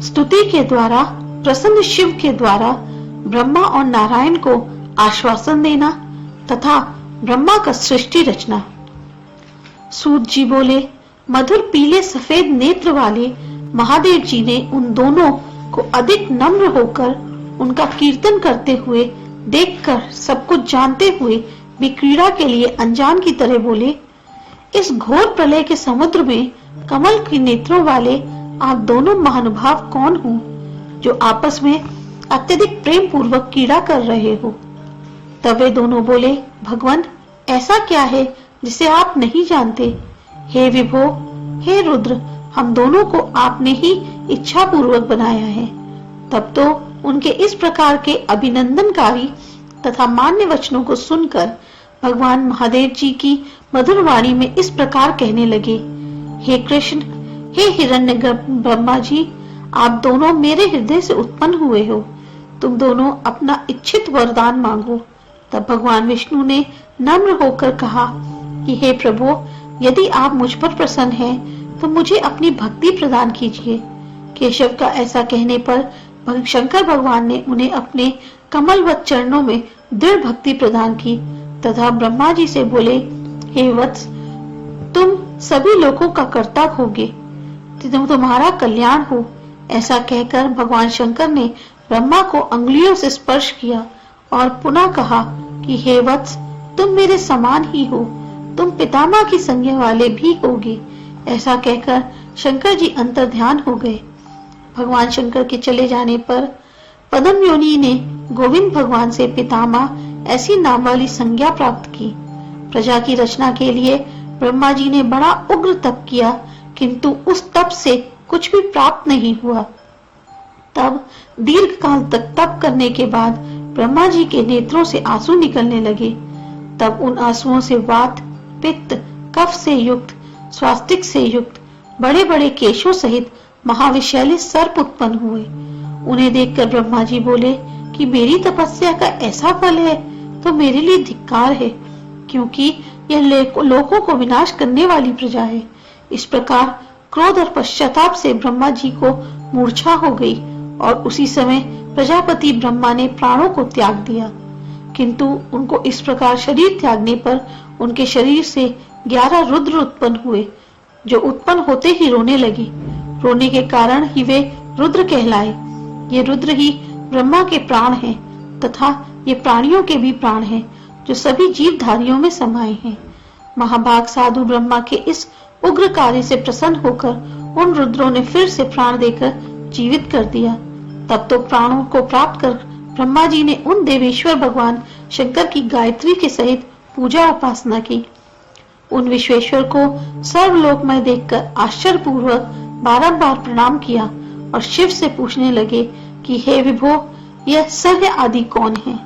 स्तुति के द्वारा प्रसन्न शिव के द्वारा ब्रह्मा और नारायण को आश्वासन देना तथा ब्रह्मा का सृष्टि रचना। सूत जी बोले, मधुर पीले सफेद नेत्र वाले महादेव जी ने उन दोनों को अधिक नम्र होकर उनका कीर्तन करते हुए देखकर सब कुछ जानते हुए भी क्रीड़ा के लिए अनजान की तरह बोले, इस घोर प्रलय के समुद्र में कमल के नेत्रों वाले आप दोनों महानुभाव कौन हो जो आपस में अत्यधिक प्रेम पूर्वक क्रीड़ा कर रहे हो। तब वे दोनों बोले, भगवान ऐसा क्या है जिसे आप नहीं जानते। हे विभो, हे रुद्र, हम दोनों को आपने ही इच्छा पूर्वक बनाया है। तब तो उनके इस प्रकार के अभिनंदनकारी तथा मान्य वचनों को सुनकर भगवान महादेव जी की मधुर वाणी में इस प्रकार कहने लगे, हे कृष्ण, हे हिरण्यगर्भ ब्रह्मा जी, आप दोनों मेरे हृदय से उत्पन्न हुए हो। तुम दोनों अपना इच्छित वरदान मांगो। तब भगवान विष्णु ने नम्र होकर कहा कि हे प्रभु, यदि आप मुझ पर प्रसन्न हैं तो मुझे अपनी भक्ति प्रदान कीजिए। केशव का ऐसा कहने पर शंकर भगवान ने उन्हें अपने कमलवत चरणों में दृढ़ भक्ति प्रदान की तथा ब्रह्मा जी से बोले, हे वत्स, तुम सभी लोगों का कर्ता होगे, तुम्हारा कल्याण हो। ऐसा कहकर भगवान शंकर ने ब्रह्मा को अंगुलियों से स्पर्श किया और पुनः कहा कि हे वत्स, तुम मेरे समान ही हो, तुम पितामह की संज्ञा वाले भी होगे। ऐसा कहकर शंकर जी अंतर्ध्यान हो गए। भगवान शंकर के चले जाने पर पद्म योनि ने गोविंद भगवान से पितामह ऐसी नाम वाली संज्ञा प्राप्त की। प्रजा की रचना के लिए ब्रह्मा जी ने बड़ा उग्र तप किया, किंतु उस तप से कुछ भी प्राप्त नहीं हुआ। तब दीर्घ काल तक तप करने के बाद ब्रह्मा जी के नेत्रों से आंसू निकलने लगे। तब उन आंसुओं से वात, पित्त, कफ से युक्त, स्वास्तिक से युक्त बड़े बड़े केशों सहित महाविशैली सर्प उत्पन्न हुए। उन्हें देखकर ब्रह्मा जी बोले कि मेरी तपस्या का ऐसा फल है तो मेरे लिए धिक्कार है, क्योंकि यह लोगों को विनाश करने वाली प्रजा है। इस प्रकार क्रोध और पश्चाताप से ब्रह्मा जी को मूर्छा हो गई और उसी समय प्रजापति ब्रह्मा ने प्राणों को त्याग दिया। किंतु उनको इस प्रकार शरीर त्यागने पर उनके शरीर से 11 रुद्र उत्पन्न हुए, जो उत्पन्न होते ही रोने लगे। रोने के कारण ही वे रुद्र कहलाए। ये रुद्र ही ब्रह्मा के प्राण हैं तथा ये प्राणियों के भी प्राण हैं, जो सभी जीवधारियों में समाये हैं। महाभाग साधु ब्रह्मा के इस उग्र कार्य से प्रसन्न होकर उन रुद्रों ने फिर से प्राण देकर जीवित कर दिया। तब तो प्राणों को प्राप्त कर ब्रह्मा जी ने उन देवेश्वर भगवान शंकर की गायत्री के सहित पूजा उपासना की। उन विश्वेश्वर को सर्वलोकमय देखकर आश्चर्य पूर्वक बारंबार प्रणाम किया और शिव से पूछने लगे कि हे विभो, यह सर्व आदि कौन है।